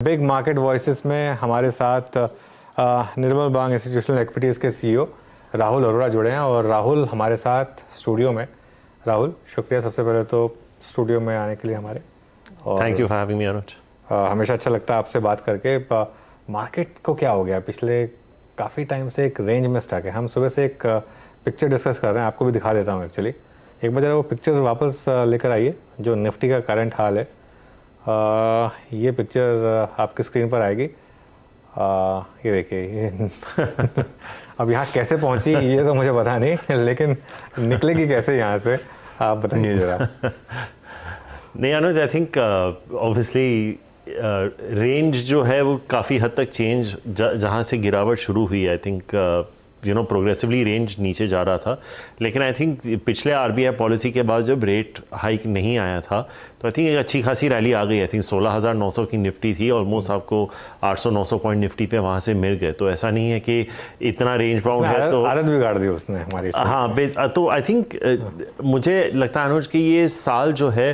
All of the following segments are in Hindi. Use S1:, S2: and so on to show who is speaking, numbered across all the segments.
S1: बिग मार्केट वॉइसेस में हमारे साथ निर्मल बांग इंस्टीट्यूशनल इक्विटीज़ के सीईओ राहुल अरोड़ा जुड़े हैं और राहुल हमारे साथ स्टूडियो में। राहुल, शुक्रिया सबसे पहले तो स्टूडियो में आने के लिए हमारे।
S2: Thank you for having me Anuj.
S1: हमेशा अच्छा लगता है आपसे बात करके। मार्केट को क्या हो गया, पिछले काफ़ी टाइम से एक रेंज में स्टक है। हम सुबह से एक पिक्चर डिस्कस कर रहे हैं, आपको भी दिखा देता हूँ एक्चुअली। एक बार जरा वो पिक्चर वापस लेकर आइए जो निफ्टी का करंट हाल है। ये पिक्चर आपकी स्क्रीन पर आएगी। ये देखिए अब यहाँ कैसे पहुँची ये तो मुझे पता नहीं, लेकिन निकलेगी कैसे यहाँ से, आप बताइए जरा।
S2: नहीं अनुज, आई थिंक ऑब्वियसली रेंज जो है वो काफ़ी हद तक चेंज जहाँ से गिरावट शुरू हुई, आई थिंक प्रोग्रेसिवली रेंज नीचे जा रहा था। लेकिन आई थिंक पिछले आरबीआई पॉलिसी के बाद जब रेट हाइक नहीं आया था तो आई थिंक एक अच्छी खासी रैली आ गई। आई थिंक 16,900 की निफ्टी थी, ऑलमोस्ट आपको 800-900 पॉइंट निफ्टी पे वहाँ से मिल गए। तो ऐसा नहीं है कि इतना रेंज बाउंड है तो
S1: आदत बिगाड़ दी उसने हमारी।
S2: हाँ, तो आई थिंक मुझे लगता है अनुज कि ये साल जो है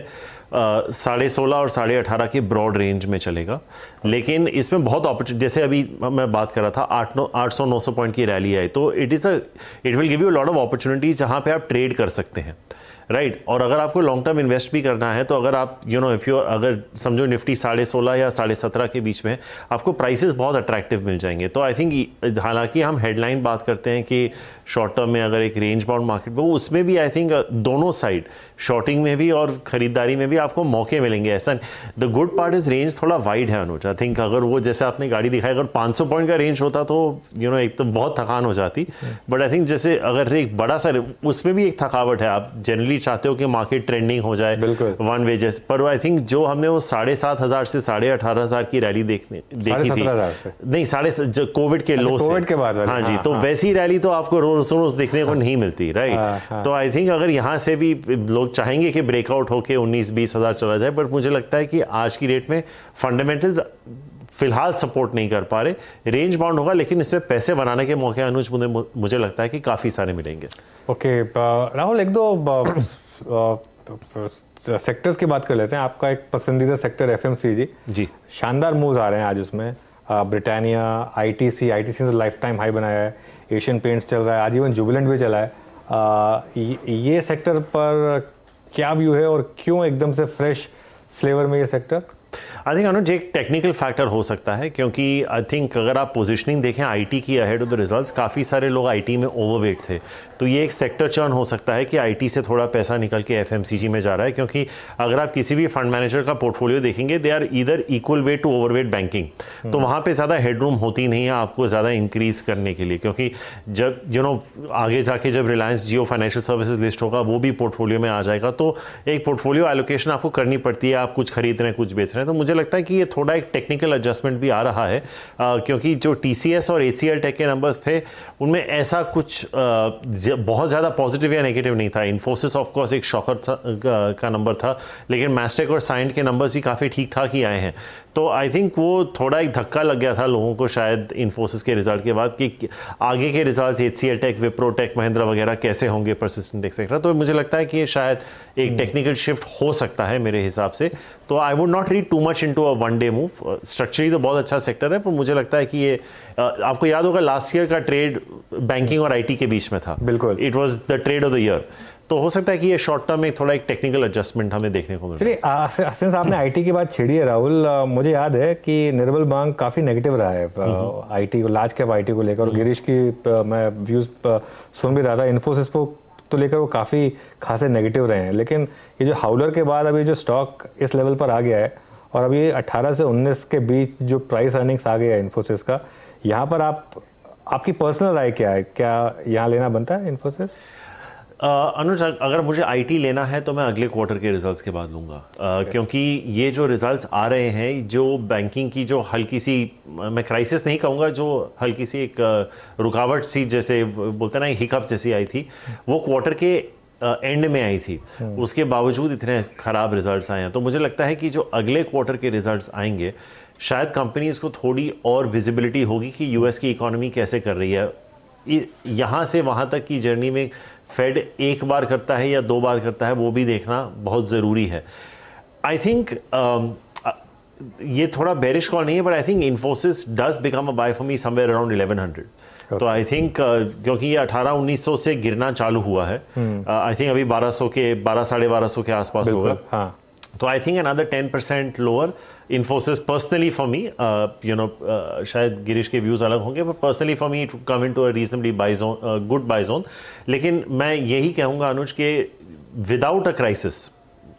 S2: 16.5 और 18.5 के ब्रॉड रेंज में चलेगा। लेकिन इसमें बहुत अपॉर्चुनिटी, जैसे अभी मैं बात कर रहा था 800-900 पॉइंट की रैली आई, तो it will give you lot of opportunities जहाँ पे आप ट्रेड कर सकते हैं, राइट। और अगर आपको लॉन्ग टर्म इन्वेस्ट भी करना है तो अगर आप अगर समझो निफ्टी 16.5 या 17.5 के बीच में, आपको प्राइसेस बहुत अट्रैक्टिव मिल जाएंगे। तो आई थिंक हालांकि हम हेडलाइन बात करते हैं कि शॉर्ट टर्म में अगर एक रेंज बाउंड मार्केट हो, उसमें भी आई थिंक दोनों साइड, शॉर्टिंग में भी और खरीदारी में भी आपको मौके मिलेंगे। ऐसा the good part is range थोड़ा वाइड है अनुज। आई थिंक अगर वो जैसे आपने गाड़ी दिखाई, अगर 500 पॉइंट का रेंज होता तो एक तो बहुत थकान हो जाती। बट आई थिंक जैसे अगर एक बड़ा सा, उसमें भी एक थकावट है। आप जनरली चाहते हो कि मार्केट ट्रेंडिंग हो जाए वन वे जैसे, पर आई थिंक जो हमने वो 7,500 से 18,500 की रैली देखी थी, नहीं कोविड के लो से,
S1: कोविड के बाद,
S2: हाँ जी, तो वैसी रैली तो आपको रोज देखने को नहीं मिलती, राइट। तो आई थिंक अगर यहाँ से भी लोग चाहेंगे कि ब्रेकआउट होके 19-20 हज़ार चला जाए, बट मुझे लगता है कि आज की डेट में फंडामेंटल्स फिलहाल सपोर्ट नहीं कर पा रहे। रेंज बाउंड होगा, लेकिन इसमें पैसे बनाने के मौके अनुज मुझे लगता है कि काफ़ी सारे मिलेंगे।
S1: ओके राहुल, एक दो सेक्टर्स की बात कर लेते हैं। आपका एक पसंदीदा सेक्टर एफएमसीजी जी, शानदार मूव्स आ रहे हैं आज उसमें। ब्रिटानिया, आईटीसी ने तो लाइफ टाइम हाई बनाया है, एशियन पेंट्स चल रहा है, आज इवन जुबिलेंट भी चला है। ये सेक्टर पर क्या व्यू है और क्यों एकदम से फ्रेश फ्लेवर में ये सेक्टर?
S2: आई थिंक अनुज एक टेक्निकल फैक्टर हो सकता है, क्योंकि आई थिंक अगर आप पोजीशनिंग देखें आईटी की अहेड ऑफ द रिजल्ट्स, काफ़ी सारे लोग आईटी में ओवरवेट थे। तो ये एक सेक्टर चर्न हो सकता है कि आईटी से थोड़ा पैसा निकल के एफएमसीजी में जा रहा है, क्योंकि अगर आप किसी भी फंड मैनेजर का पोर्टफोलियो देखेंगे, they are either equal weight to overweight banking. तो वहाँ पर ज़्यादा हेडरूम होती नहीं है आपको ज़्यादा इंक्रीज करने के लिए, क्योंकि जब आगे जाके जब रिलायंस जियो फाइनेंशियल सर्विसेज लिस्ट होगा वो भी पोर्टफोलियो में आ जाएगा, तो एक पोर्टफोलियो एलोकेशन आपको करनी पड़ती है। आप कुछ खरीद रहे हैं, कुछ बेच रहे हैं, तो मुझे लगता है कि ये थोड़ा एक टेक्निकल एडजस्टमेंट भी आ रहा है, क्योंकि जो टीसीएस और एचसीएल टेक के नंबर्स थे उनमें ऐसा कुछ बहुत ज़्यादा पॉजिटिव या नेगेटिव नहीं था। इन्फोसिस ऑफ कोर्स एक शॉकर का नंबर था, लेकिन मैस्टेक और साइंट के नंबर्स भी काफ़ी ठीक ठाक ही आए हैं। तो आई थिंक वो थोड़ा एक धक्का लग गया था लोगों को शायद इन्फोसिस के रिजल्ट के बाद कि आगे के result HCL tech, Wipro tech, Mahindra वगैरह कैसे होंगे, परसिस्टेंट एक्सेट्रा। तो मुझे लगता है कि ये शायद एक टेक्निकल शिफ्ट हो सकता है मेरे हिसाब से। तो I would not read too much into a one day move. Structurally तो बहुत अच्छा सेक्टर है, पर मुझे लगता है कि ये आपको याद होगा लास्ट ईयर का ट्रेड बैंकिंग और आईटी के बीच में था।
S1: बिल्कुल,
S2: it was the trade off the year. तो हो सकता है कि ये शॉर्ट टर्म में थोड़ा एक टेक्निकल एडजस्टमेंट हमें देखने को मिले।
S1: चलिए, सिंस आपने आईटी की बात छेड़ी है राहुल, मुझे याद है कि निर्मल बांग काफ़ी नेगेटिव रहा है आईटी को, लार्ज कैप आईटी को लेकर। और गिरीश की मैं व्यूज़ सुन भी रहा था, इन्फोसिस को तो लेकर वो काफ़ी खासे नेगेटिव रहे हैं। लेकिन ये जो हाउलर के बाद अभी जो स्टॉक इस लेवल पर आ गया है और अभी 18 से 19 के बीच जो प्राइस अर्निंग्स आ गया है इन्फोसिस का, यहाँ पर आपकी पर्सनल राय क्या है? क्या यहाँ लेना बनता है इन्फोसिस?
S2: अनुज, अगर मुझे आईटी लेना है तो मैं अगले क्वार्टर के रिजल्ट्स के बाद लूँगा, क्योंकि ये जो रिजल्ट्स आ रहे हैं, जो बैंकिंग की जो हल्की सी, मैं क्राइसिस नहीं कहूँगा, जो हल्की सी एक रुकावट सी जैसे बोलते हैं ना, हिकअप जैसी आई थी, वो क्वार्टर के एंड में आई थी। उसके बावजूद इतने ख़राब रिजल्ट्स आए हैं। तो मुझे लगता है कि जो अगले क्वार्टर के रिजल्ट्स आएंगे, शायद कंपनीज को थोड़ी और विजिबिलिटी होगी कि यूएस की इकोनॉमी कैसे कर रही है। यहाँ से वहाँ तक की जर्नी में फेड एक बार करता है या 2 बार करता है, वो भी देखना बहुत ज़रूरी है। आई थिंक ये थोड़ा बेरिश कॉल नहीं है, but I think Infosys does become a buy for me somewhere around 1100। तो आई थिंक क्योंकि ये 1800-1900 से गिरना चालू हुआ है, आई थिंक अभी 1200 के 1200-1250 के आसपास होगा।
S1: हाँ,
S2: तो I think another 10% lower Infosys personally for me, शायद गिरीश के व्यूज अलग होंगे, but personally for me it come into a reasonably buy zone, good buy zone. लेकिन मैं यही कहूँगा अनुज के विदाउट अ क्राइसिस,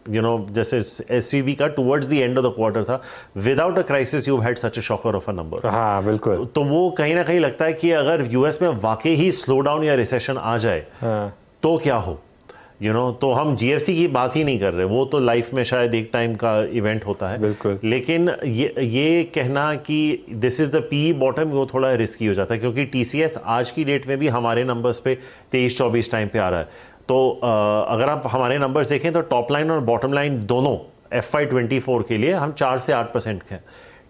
S2: जैसे एसवीबी का towards the end of the quarter था, without a crisis you had such a shocker of a number.
S1: हाँ बिल्कुल।
S2: तो वो कहीं ना कहीं लगता है कि अगर यूएस में वाकई ही स्लो डाउन या रिसेशन आ जाए तो क्या हो, तो हम जीएफसी की बात ही नहीं कर रहे, वो तो लाइफ में शायद एक टाइम का इवेंट होता है।
S1: बिल्कुल।
S2: लेकिन ये कहना कि this is the P bottom, वो थोड़ा रिस्की हो जाता है, क्योंकि टीसीएस आज की डेट में भी हमारे नंबर्स पे 23-24 टाइम पे आ रहा है। तो अगर आप हमारे नंबर्स देखें तो टॉप लाइन और बॉटम लाइन दोनों FY24 के लिए हम 4 से 8% के हैं।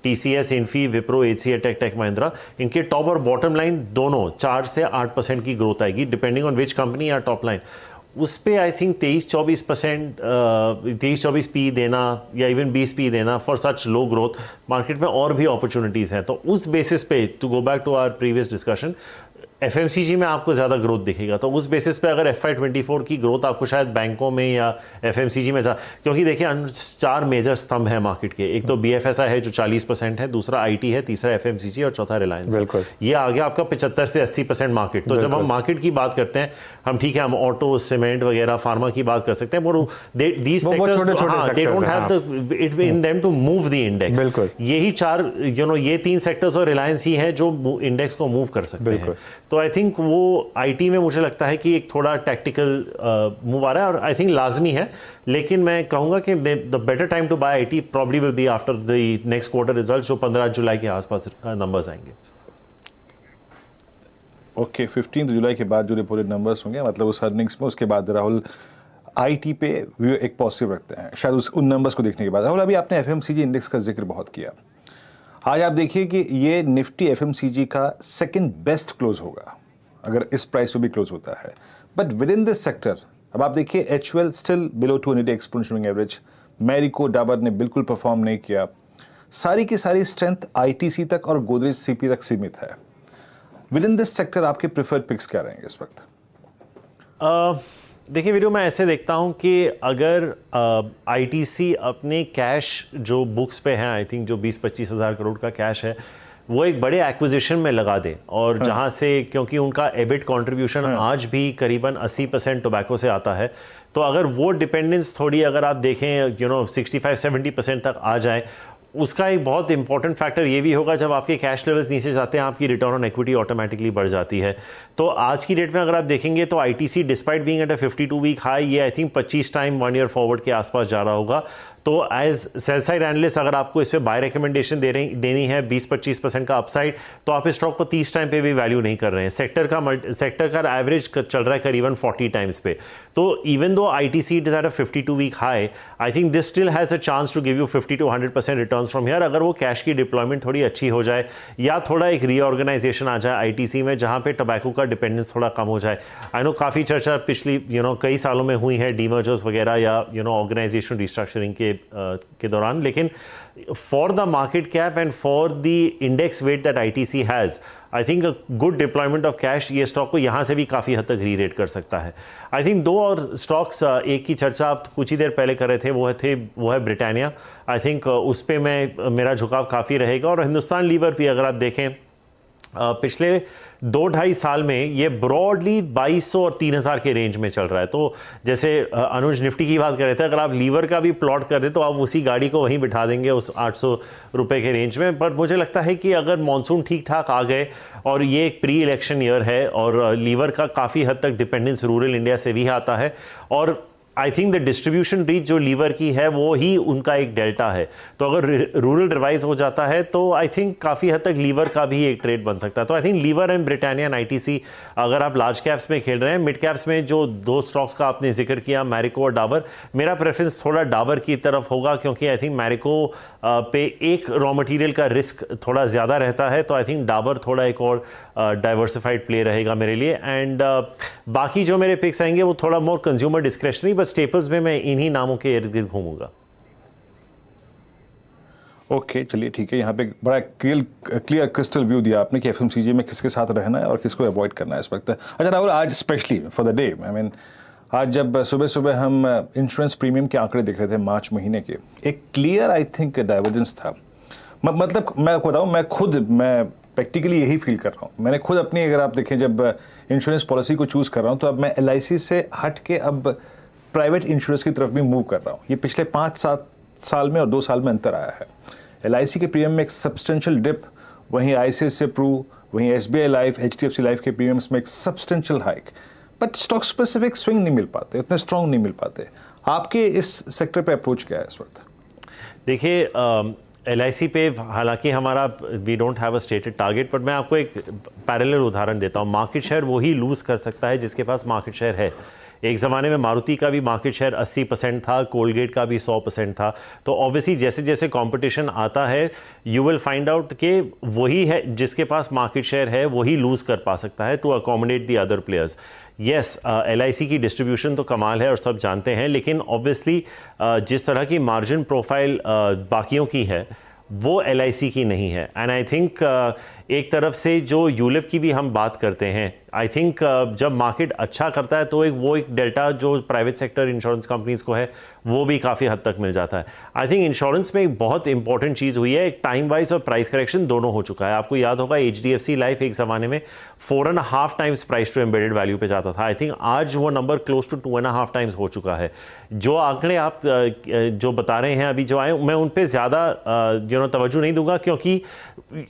S2: TCS, Infy, Wipro, HCL, tech Mahindra, इनके टॉप और बॉटम लाइन दोनों 4 से 8% की ग्रोथ आएगी, डिपेंडिंग ऑन विच कंपनी या टॉप लाइन। उस पे आई थिंक 23-24% 23-24 पी देना या इवन 20 पी देना for such low growth market में और भी अपॉर्चुनिटीज़ हैं। तो उस बेसिस पे, to go back to our previous discussion, FMCG में आपको ज़्यादा ग्रोथ दिखेगा। तो उस बेसिस पे अगर FY24 की ग्रोथ आपको शायद बैंकों में या एफएमसीजी में क्योंकि देखिए 4 मेजर स्तंभ है मार्केट के, एक तो BFSI है जो 40% है, दूसरा IT है, तीसरा FMCG और चौथा रिलायंस। ये आ गया आपका 75 से 80% मार्केट। तो जब हम मार्केट की बात करते हैं, हम ठीक है, हम ऑटो, सीमेंट वगैरह, फार्मा की बात कर सकते हैं, these sectors they don't have the it in them to move the index. यही 4 ये 3 सेक्टर्स और रिलायंस ही है जो इंडेक्स को मूव कर सकते हैं। तो आई थिंक वो आईटी में मुझे लगता है कि एक थोड़ा टैक्टिकल मूव आ रहा है और आई थिंक लाजमी है। लेकिन मैं कहूँगा कि the better time to buy IT probably will be after the next quarter result, जो 15 जुलाई के आसपास नंबर्स आएंगे।
S3: ओके, 15 जुलाई के बाद जो रिपोर्टेड नंबर्स होंगे, मतलब उस अर्निंग्स में, उसके बाद राहुल आईटी पे व्यू एक पॉजिटिव रखते हैं शायद उन नंबर्स को देखने के बाद। राहुल, अभी आपने एफएमसीजी इंडेक्स का जिक्र बहुत किया। आज आप देखिए कि ये निफ्टी एफएमसीजी का सेकंड बेस्ट क्लोज होगा अगर इस प्राइस पे भी क्लोज होता है। But with in this sector अब आप देखिए HUL still below 200 exponential average, Marico, Dabur ने बिल्कुल परफॉर्म नहीं किया। सारी की सारी स्ट्रेंथ आईटीसी तक और गोदरेज सीपी तक सीमित है। विद इन दिस सेक्टर आपके प्रेफर्ड पिक्स क्या रहेंगे इस वक्त?
S2: देखिए वीडियो, मैं ऐसे देखता हूं कि अगर आईटीसी अपने कैश जो बुक्स पे हैं, आई थिंक जो 20-25 हज़ार करोड़ का कैश है, वो एक बड़े एक्विजिशन में लगा दे और जहां से, क्योंकि उनका एबिट कंट्रीब्यूशन आज भी करीबन 80% टोबैको से आता है, तो अगर वो डिपेंडेंस थोड़ी, अगर आप देखें 65-70% तक आ जाए, उसका एक बहुत इंपॉर्टेंट फैक्टर ये भी होगा, जब आपके कैश लेवल्स नीचे जाते हैं आपकी रिटर्न ऑन इक्विटी ऑटोमेटिकली बढ़ जाती है। तो आज की डेट में अगर आप देखेंगे तो ITC despite being at a 52 week high, ये I think 25 time 1 year forward के आसपास जा रहा होगा। तो एज सेल साइड एनालिस्ट अगर आपको इस पे बाय रिकमेंडेशन देनी है 20-25% का अपसाइड, तो आप इस स्टॉक को 30 टाइम पे भी वैल्यू नहीं कर रहे हैं। सेक्टर का एवरेज चल रहा है करीबन 40 टाइम्स पे। तो even though ITC is at a 52 week high, I think this still has a chance to give you 50 to 100% returns from here, अगर वो कैश की डिप्लॉयमेंट थोड़ी अच्छी हो जाए या थोड़ा एक रीऑर्गेनाइजेशन आ जाए आईटीसी में, जहां पे टोबैको का डिपेंडेंस थोड़ा कम हो जाए। आई नो काफ़ी चर्चा पिछली कई सालों में हुई है डीमर्जर्स वगैरह या ऑर्गेनाइजेशन रिस्ट्रक्चरिंग के दौरान, लेकिन for the market cap and for the index weight that ITC has, I think a good deployment of cash ये स्टॉक को यहाँ से भी काफ़ी हद तक री रेट कर सकता है। आई थिंक 2 और स्टॉक्स, एक की चर्चा आप कुछ ही देर पहले कर रहे थे, वो है ब्रिटानिया। आई थिंक उस पर मेरा झुकाव काफ़ी रहेगा। और हिंदुस्तान लीवर भी अगर आप देखें, पिछले 2-2.5 साल में ये ब्रॉडली 2200 और 3000 के रेंज में चल रहा है। तो जैसे अनुज निफ्टी की बात कर रहे थे, अगर आप लीवर का भी प्लॉट कर दे तो आप उसी गाड़ी को वहीं बिठा देंगे उस 800 रुपए के रेंज में। पर मुझे लगता है कि अगर मॉनसून ठीक ठाक आ गए, और ये एक प्री इलेक्शन ईयर है और लीवर का काफ़ी हद तक डिपेंडेंस रूरल इंडिया से भी आता है, और I think the distribution reach जो लीवर की है वो ही उनका एक डेल्टा है। तो अगर रूरल रिवाइज हो जाता है तो आई थिंक काफ़ी हद तक लीवर का भी एक ट्रेड बन सकता है। तो I think lever and Britannia and ITC, अगर आप लार्ज कैप्स में खेल रहे हैं, मिड कैप्स में जो 2 स्टॉक्स का आपने जिक्र किया, मैरिको और डाबर, मेरा प्रेफरेंस थोड़ा डाबर की तरफ होगा, क्योंकि आई थिंक मैरिको पे एक रॉ मटेरियल का रिस्क थोड़ा ज़्यादा रहता है। तो आई थिंक डाबर थोड़ा एक और डाइवर्सिफाइड प्ले रहेगा मेरे लिए। एंड बाकी जो मेरे पिक्स आएंगे वो थोड़ा मोर कंज्यूमर डिस्क्रेशनरी, बट स्टेपल्स में मैं इन्हीं नामों के इर्द गिर्द घूमूंगा।
S3: ओके चलिए ठीक है, यहाँ पे बड़ा क्लियर क्रिस्टल व्यू दिया आपने कि एफएमसीजी में किसके साथ रहना है और किसको अवॉइड करना है इस वक्त। अच्छा राहुल, आज specially for the day, I mean आज जब सुबह सुबह हम इंश्योरेंस प्रीमियम के आंकड़े देख रहे थे मार्च महीने के, एक क्लियर आई थिंक डाइवर्जेंस था। मतलब मैं आपको बताऊँ, मैं प्रैक्टिकली यही फील कर रहा हूँ। मैंने खुद अपनी, अगर आप देखें, जब इंश्योरेंस पॉलिसी को चूज़ कर रहा हूँ तो अब मैं LIC से हट के अब प्राइवेट इंश्योरेंस की तरफ भी मूव कर रहा हूँ। ये पिछले 5-7 साल में और 2 साल में अंतर आया है। LIC के प्रीमियम में एक सब्सटेंशियल डिप, वहीं ICICI प्रू, वहीं SBI लाइफ, HDFC लाइफ के प्रीमियम्स में एक substantial hike, but stock specific swing नहीं मिल पाते, इतने स्ट्रॉन्ग नहीं मिल पाते। आपके इस सेक्टर पे अप्रोच क्या है इस वक्त?
S2: देखिए LIC पे हालांकि हमारा we don't have a stated target, but मैं आपको एक पैरेलल उदाहरण देता हूँ। मार्केट शेयर वही लूज़ कर सकता है जिसके पास मार्केट शेयर है। एक ज़माने में मारुति का भी मार्केट शेयर 80% था, कोलगेट का भी 100% था। तो ऑब्वियसली जैसे जैसे कंपटीशन आता है यू विल फाइंड आउट कि वही है जिसके पास मार्केट शेयर है वही लूज़ कर पा सकता है to accommodate the other players. Yes, LIC की डिस्ट्रीब्यूशन तो कमाल है और सब जानते हैं, लेकिन ऑब्वियसली जिस तरह की मार्जिन प्रोफाइल बाकियों की है वो LIC की नहीं है। एंड आई थिंक एक तरफ से जो यूलिप की भी हम बात करते हैं, आई थिंक जब मार्केट अच्छा करता है तो एक डेल्टा जो प्राइवेट सेक्टर इंश्योरेंस कंपनीज को है वो भी काफ़ी हद तक मिल जाता है। आई थिंक इंश्योरेंस में एक बहुत इंपॉर्टेंट चीज़ हुई है, एक टाइम वाइज और प्राइस करेक्शन दोनों हो चुका है। आपको याद होगा HDFC लाइफ एक ज़माने में 4.5 times price to embedded value पे जाता था। आई थिंक आज वो नंबर क्लोज टू 2.5 टाइम्स हो चुका है। जो आंकड़े आप जो बता रहे हैं अभी जो आए, मैं उन पर ज़्यादा तवज्जो नहीं दूंगा, क्योंकि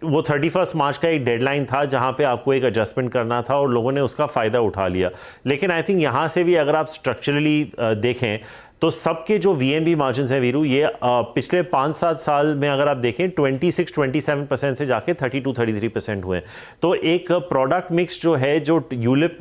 S2: वो 31 मार्च का एक डेडलाइन था जहां पे आपको एक एडजस्टमेंट करना था और लोगों ने उसका फ़ायदा उठा लिया। लेकिन आई थिंक यहाँ से भी अगर आप स्ट्रक्चरली देखें तो सबके जो VNB मार्जिन हैं वीरू, ये पिछले 5-7 साल में अगर आप देखें 26-27% से जाके 32-33% हुए। तो एक प्रोडक्ट मिक्स जो है जो यूलिप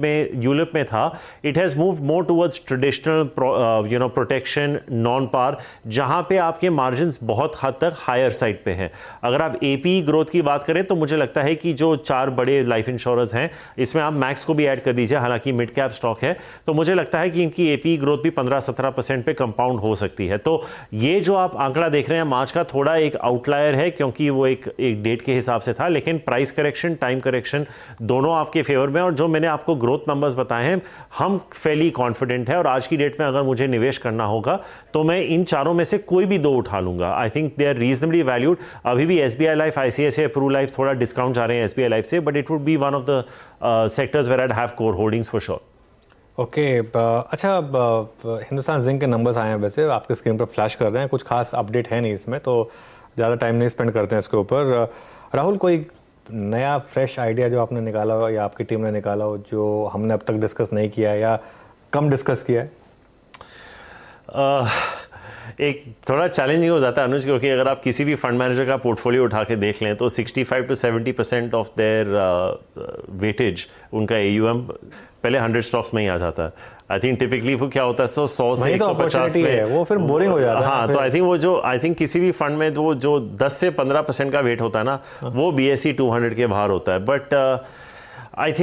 S2: में था, it has move more towards traditional protection non par, जहां पे आपके मार्जिन बहुत हद तक हायर साइड पे हैं। अगर आप APE ग्रोथ की बात करें तो मुझे लगता है कि जो 4 बड़े लाइफ इंश्योरर्स हैं इसमें आप मैक्स को भी ऐड कर दीजिए, हालांकि मिड कैप स्टॉक है, तो मुझे लगता है कि इनकी APE ग्रोथ भी 15-17% पे कंपाउंड हो सकती है। तो ये जो आप आंकड़ा देख रहे हैं मार्च का, थोड़ा एक आउटलायर है क्योंकि वो एक डेट के हिसाब से था, लेकिन प्राइस करेक्शन, टाइम करेक्शन दोनों आपके फेवर में। और जो मैंने आपको ग्रोथ नंबर्स बताए हैं, हम फेली कॉन्फिडेंट है, और आज की डेट में अगर मुझे निवेश करना होगा तो मैं इन चारों में से कोई भी 2 उठा लूंगा। I think they are reasonably valued. अभी भी SBI life, ICICI pru life थोड़ा डिस्काउंट जा रहे हैं SBI लाइफ से, but it would be one of the sectors where I have core holdings for sure.
S1: Okay अच्छा, हिंदुस्तान जिंक के नंबर्स आए हैं, वैसे आपके स्क्रीन पर फ्लैश कर रहे हैं, कुछ खास अपडेट है नहीं इसमें, तो ज़्यादा टाइम नहीं स्पेंड करते हैं इसके ऊपर। राहुल, कोई नया फ्रेश आइडिया जो आपने निकाला हो या आपकी टीम ने निकाला हो जो हमने अब तक डिस्कस नहीं किया है या कम डिस्कस किया है?
S2: एक थोड़ा चैलेंजिंग हो जाता है अनुज, क्योंकि अगर आप किसी भी फंड मैनेजर का पोर्टफोलियो उठा के देख लें तो 65-70% ऑफ देयर वेटेज उनका AUM पहले 100 स्टॉक्स में ही आ जाता है। आई थिंक टिपिकली वो क्या होता है 100 से 150 में
S1: वो फिर बोरिंग हो जाता है।
S2: हाँ, तो आई थिंक किसी भी फंड में वो जो 10 से 15% का वेट होता है ना, वो BSE 200 के बाहर होता है। But I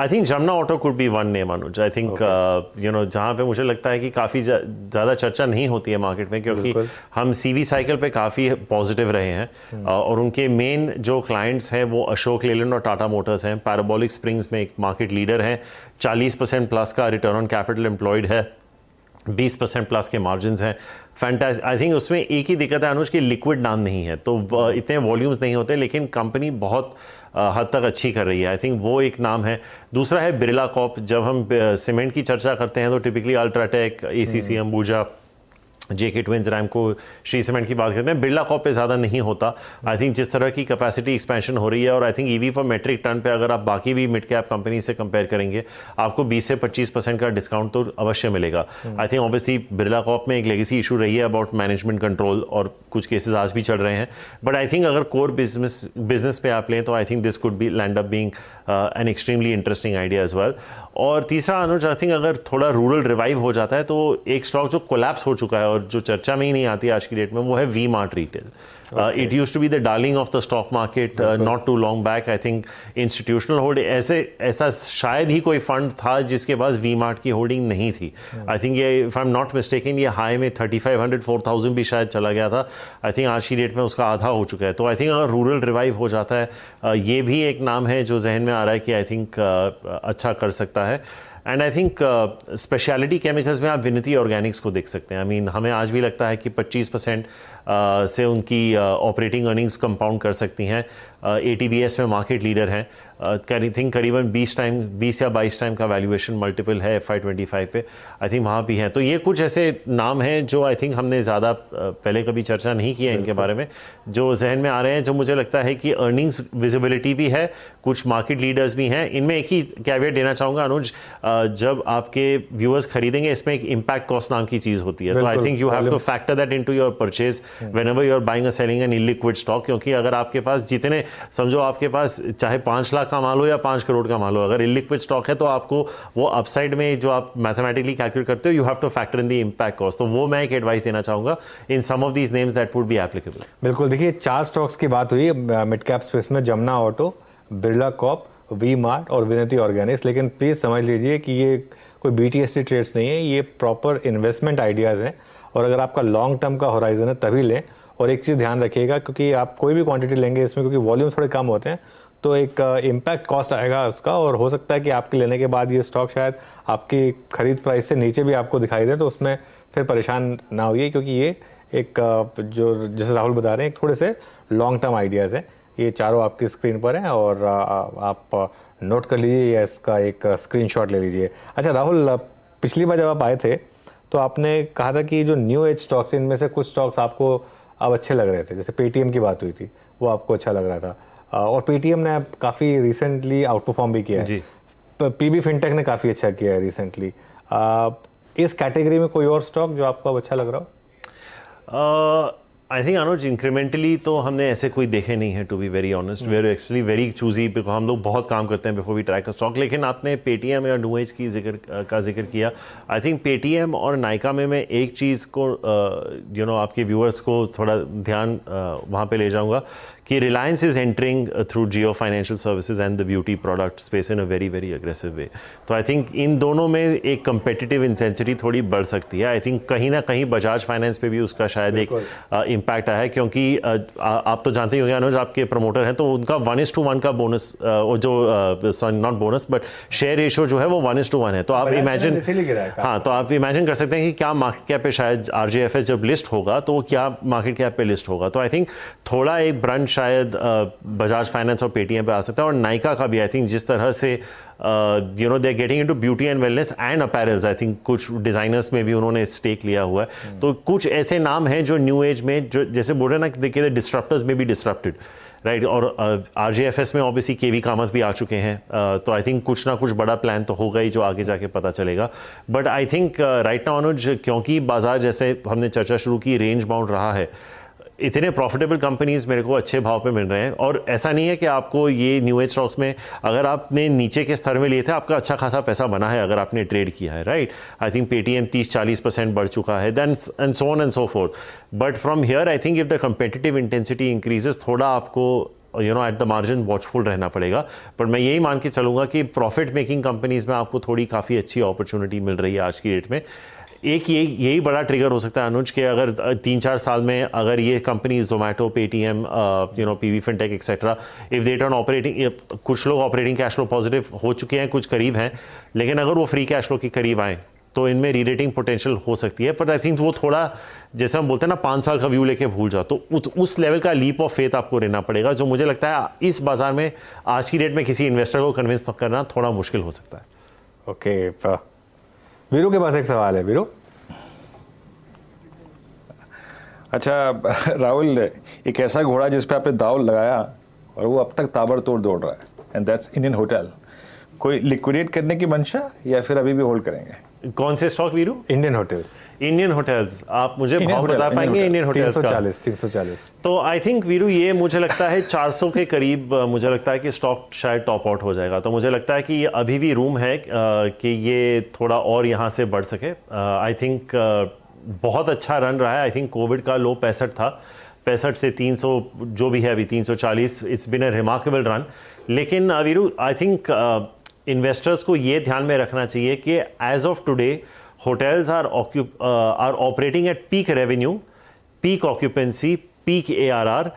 S2: think Jamuna auto could be one name Anuj. I think जहाँ पे मुझे लगता है कि काफ़ी ज़्यादा चर्चा नहीं होती है मार्केट में, क्योंकि हम CV साइकिल पे काफ़ी पॉजिटिव रहे हैं और उनके मेन जो क्लाइंट्स हैं वो अशोक लेलैंड और टाटा मोटर्स हैं। पैराबोलिक स्प्रिंग्स में एक मार्केट लीडर है, 40% प्लस का रिटर्न ऑन कैपिटल एम्प्लॉयड है, 20% प्लस के मार्जिन हैं। फैंटास्टिक। आई थिंक उसमें एक ही दिक्कत है अनुज कि लिक्विड नाम नहीं है, तो इतने वॉल्यूम्स नहीं होते, लेकिन कंपनी बहुत हद तक अच्छी कर रही है। आई थिंक वो एक नाम है। दूसरा है बिरला कॉर्प। जब हम सीमेंट की चर्चा करते हैं तो typically UltraTech, ACC Ambuja, JK twins, Ramco, Shri cement की बात करते हैं। बिरला कॉर्प पे ज़्यादा नहीं होता। आई थिंक जिस तरह की कैपेसिटी एक्सपेंशन हो रही है, और आई थिंक EV पर मेट्रिक टन पे अगर आप बाकी भी मिड कैप कंपनी से कंपेयर करेंगे आपको 20 से 25% का डिस्काउंट तो अवश्य मिलेगा। I think obviously Birla Corp में एक लेगेसी इशू रही है अबाउट मैनेजमेंट कंट्रोल, और कुछ केसेस आज भी चल रहे हैं। बट आई थिंक अगर कोर बिजनेस पे आप लें तो I think this could be land up being an extremely interesting idea as well. और तीसरा अनुज, आई थिंक अगर थोड़ा रूरल रिवाइव हो जाता है तो एक स्टॉक जो कोलैप्स हो चुका है और जो चर्चा में ही नहीं आती आज की डेट में, वो है V Mart retail. It used to be the darling of the stock market not too long back. I think institutional holding ऐसा शायद ही कोई फंड था जिसके पास वी मार्ट की होल्डिंग नहीं थी. आई थिंक ये, if I am not mistaken, ये हाई में 3500-4000 भी शायद चला गया था. आई थिंक आज की डेट में उसका आधा हो चुका है. तो आई थिंक अगर रूरल रिवाइव हो जाता है, ये भी एक नाम है जो जहन में आ रहा है कि आई थिंक अच्छा कर सकता है. And I think speciality chemicals में आप विनती ऑर्गेनिक्स को देख सकते हैं. आई मीन हमें आज भी लगता है कि 25% से उनकी ऑपरेटिंग अर्निंग्स कंपाउंड कर सकती हैं. ATBS में मार्केट लीडर हैं. आई थिंक करीबन 20 या 22 टाइम का वैल्यूएशन मल्टीपल है FY25 पे. आई थिंक वहाँ भी हैं. तो ये कुछ ऐसे नाम हैं जो आई थिंक हमने ज़्यादा पहले कभी चर्चा नहीं की है इनके बारे में, जो जहन में आ रहे हैं, जो मुझे लगता है कि अर्निंग्स विजिबिलिटी भी है, कुछ मार्केट लीडर्स भी हैं. इनमें एक ही कैवेट देना चाहूँगा अनुज, जब आपके व्यूअर्स खरीदेंगे इसमें एक इम्पैक्ट कॉस्ट नाम की चीज़ होती है. तो I think you have to factor that into your purchase whenever you are buying और सेलिंग एन इलिक्विड स्टॉक. क्योंकि अगर आपके पास जितने, समझो आपके पास चाहे 5 लाख का माल हो या 5 करोड़ का माल हो, अगर इलिक्विड स्टॉक है तो आपको वो अपसाइड में जो आप मैथमेटिकली कैलकुलेट करते हो, you have to factor in the impact cost. तो वो मैं एक एडवाइस देना चाहूँगा in some of these names that would be applicable.
S1: बिल्कुल. देखिए 4 स्टॉक्स की बात हुई मिड कैप स्पेस में, Jamuna auto, Birla corp, V Mart और विनती ऑर्गेनिक्स. लेकिन प्लीज़ समझ लीजिए कि ये कोई BTSC ट्रेड्स नहीं है, ये प्रॉपर इन्वेस्टमेंट आइडियाज़ हैं. और अगर आपका लॉन्ग टर्म का होराइजन है तभी लें. और एक चीज़ ध्यान रखिएगा, क्योंकि आप कोई भी क्वांटिटी लेंगे इसमें, क्योंकि वॉल्यूम थोड़े कम होते हैं, तो एक इम्पैक्ट कॉस्ट आएगा उसका. और हो सकता है कि आपके लेने के बाद ये स्टॉक शायद आपकी खरीद प्राइस से नीचे भी आपको दिखाई दे, तो उसमें फिर परेशान ना होइए, क्योंकि ये एक जो जैसे राहुल बता रहे हैं, एक थोड़े से लॉन्ग टर्म आइडियाज़ हैं. ये चारों आपकी स्क्रीन पर हैं और आप नोट कर लीजिए या इसका एक स्क्रीनशॉट ले लीजिए. अच्छा राहुल, पिछली बार जब आप आए थे तो आपने कहा था कि जो न्यू एज स्टॉक्स, इनमें से कुछ स्टॉक्स आपको अब अच्छे लग रहे थे. जैसे पेटीएम की बात हुई थी, वो आपको अच्छा लग रहा था. और पेटीएम ने काफ़ी रिसेंटली आउट परफॉर्म भी किया है. PB फिनटेक ने काफ़ी अच्छा किया है रिसेंटली. इस कैटेगरी में कोई और स्टॉक जो आपको अब अच्छा लग रहा हो?
S2: आई थिंक अनुज, इंक्रीमेंटली तो हमने ऐसे कोई देखे नहीं है, to be very honest. We are actually very choosy, because हम लोग बहुत काम करते हैं before we track a stock. लेकिन आपने पेटीएम या न्यू एज की जिक्र किया. आई थिंक पेटीएम और नायका में मैं एक चीज़ को आपके व्यूअर्स को थोड़ा ध्यान वहाँ पे ले जाऊँगा कि Reliance is entering through Jio financial services and the beauty product space in a very very aggressive way. तो आई थिंक इन दोनों में एक कंपेटिटिव इंटेंसिटी थोड़ी बढ़ सकती है. आई थिंक कहीं ना कहीं बजाज फाइनेंस पे भी उसका शायद एक इम्पैक्ट आया है, क्योंकि आप तो जानते ही होंगे अनुज, आपके प्रमोटर हैं, तो उनका 1:1 का बोनस, जो sorry not bonus but share ratio जो है वो 1:1 है. तो आप इमेजिन, हाँ, तो आप इमेजिन कर सकते हैं कि क्या मार्केट कैप पे शायद RJFS जब लिस्ट होगा तो क्या मार्केट कैप पे लिस्ट होगा. तो आई थिंक थोड़ा एक ब्रंच शायद बजाज फाइनेंस और पेटीएम पे आ सकता है. और नायका का भी आई थिंक जिस तरह से they getting into beauty and wellness and apparels, I think कुछ डिजाइनर्स में भी उन्होंने स्टेक लिया हुआ है. तो कुछ ऐसे नाम हैं जो न्यू एज में, जो जैसे बोल रहे हैं ना, देखिए डिस्ट्रप्टर्स में भी डिस्ट्रप्टेड, राइट. और RJFS में ऑब्वियसली KV कामत भी आ चुके हैं. तो आई थिंक कुछ ना कुछ बड़ा प्लान तो होगा ही, जो आगे जाके पता चलेगा. But I think right now Anuj, क्योंकि बाजार जैसे हमने चर्चा शुरू की रेंज बाउंड रहा है, इतने प्रॉफिटेबल कंपनीज मेरे को अच्छे भाव पे मिल रहे हैं. और ऐसा नहीं है कि आपको ये न्यू एज स्टॉक्स में, अगर आपने नीचे के स्तर में लिए थे, आपका अच्छा खासा पैसा बना है अगर आपने ट्रेड किया है, राइट. आई थिंक पेटीएम 30-40% बढ़ चुका है, then and so on and so forth. But from here I think if the competitive intensity increases, थोड़ा आपको एट द मार्जिन वॉचफुल रहना पड़ेगा. पर मैं यही मान के चलूँगा कि प्रॉफिट मेकिंग कंपनीज में आपको थोड़ी काफ़ी अच्छी अपॉर्चुनिटी मिल रही है आज की डेट में. एक यही बड़ा ट्रिगर हो सकता है अनुज, कि अगर 3-4 साल में अगर ये company Zomato, Paytm, PB fintech etcetera, if they turn operating, कुछ लोग ऑपरेटिंग कैश फ्लो पॉजिटिव हो चुके हैं, कुछ करीब हैं, लेकिन अगर वो फ्री कैश फ्लो के करीब आए तो इनमें री-रेटिंग पोटेंशियल हो सकती है. पर आई थिंक वो थोड़ा, जैसे हम बोलते हैं ना, 5 साल का व्यू लेके भूल जाओ, तो उस लेवल का लीप ऑफ फेथ आपको लेना पड़ेगा, जो मुझे लगता है इस बाजार में आज की डेट में किसी इन्वेस्टर को कन्विंस करना थोड़ा मुश्किल हो सकता है.
S1: ओके, वीरू के पास एक सवाल है. वीरू,
S3: अच्छा राहुल, एक ऐसा घोड़ा जिस पे आपने दाव लगाया और वो अब तक ताबड़तोड़ दौड़ रहा है, एंड दैट्स इंडियन होटल. कोई लिक्विडेट करने की मंशा या फिर अभी भी होल्ड करेंगे?
S2: कौन से stock Veeru?
S1: Indian hotels.
S2: Indian hotels, आप मुझे भाव बता पाएंगे इंडियन होटल्स का?
S1: 340.
S2: तो आई थिंक वीरू, ये मुझे लगता है 400 के करीब मुझे लगता है कि स्टॉक शायद टॉप आउट हो जाएगा. तो मुझे लगता है कि ये अभी भी रूम है कि ये थोड़ा और यहाँ से बढ़ सके. आई थिंक बहुत अच्छा रन रहा है। आई थिंक कोविड का लो 65 था, 65 से 300 जो भी है अभी 340, it's been a remarkable run. लेकिन वीरू, आई थिंक इन्वेस्टर्स को ये ध्यान में रखना चाहिए कि as of today hotels are operating at peak revenue, peak occupancy, peak ARR,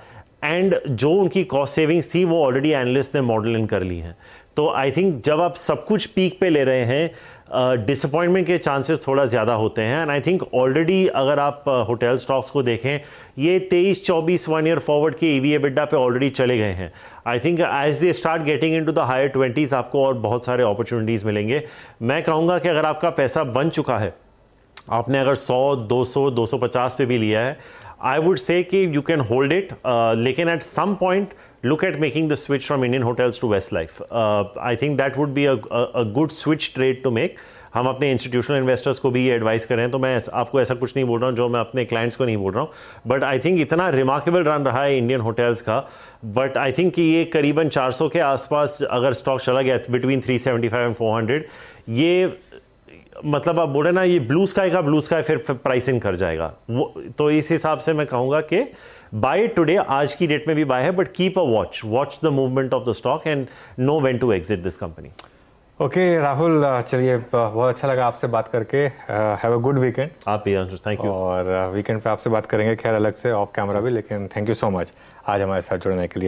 S2: and जो उनकी कॉस्ट सेविंग्स थी वो ऑलरेडी एनालिस्ट ने मॉडल इन कर ली हैं। तो आई थिंक जब आप सब कुछ पीक पे ले रहे हैं, डिसअपॉइंटमेंट के चांसेस थोड़ा ज़्यादा होते हैं। एंड आई थिंक ऑलरेडी अगर आप होटल स्टॉक्स को देखें, ये 23-24 1 ईयर फॉरवर्ड के EV EBITDA पे ऑलरेडी चले गए हैं। I think as they start getting into the higher 20s आपको और बहुत सारे अपॉर्चुनिटीज़ मिलेंगे। मैं कहूँगा कि अगर आपका पैसा बन चुका है, आपने अगर 100, 200, 250 पे भी लिया है, आई वुड से कि यू कैन होल्ड इट, लेकिन at some point look at making the switch from Indian hotels to Westlife. I think that would be a good switch trade to make. हम अपने इंस्टीट्यूशनल इन्वेस्टर्स को भी ये एडवाइस करें, तो मैं आपको ऐसा कुछ नहीं बोल रहा हूँ जो मैं अपने क्लाइंट्स को नहीं बोल रहा हूँ, बट आई थिंक इतना रिमार्केबल रन रहा है इंडियन होटल्स का। बट आई थिंक कि ये करीबन 400 के आसपास अगर स्टॉक चला गया बिटवीन 375 एंड 400, ये मतलब आप बोले ना, ये ब्लू स्काई फिर प्राइसिंग कर जाएगा वो। तो इस हिसाब से मैं कहूँगा कि बाय टुडे, आज की डेट में भी बाय है, but keep a watch the movement of the stock and know when to exit this company.
S1: Okay Rahul, चलिए बहुत अच्छा लगा आपसे बात करके। Have a good weekend.
S2: आप भी, थैंक यू।
S1: और वीकेंड पे आपसे बात करेंगे खैर अलग से ऑफ कैमरा भी, लेकिन थैंक यू सो मच आज हमारे साथ जुड़ने के लिए।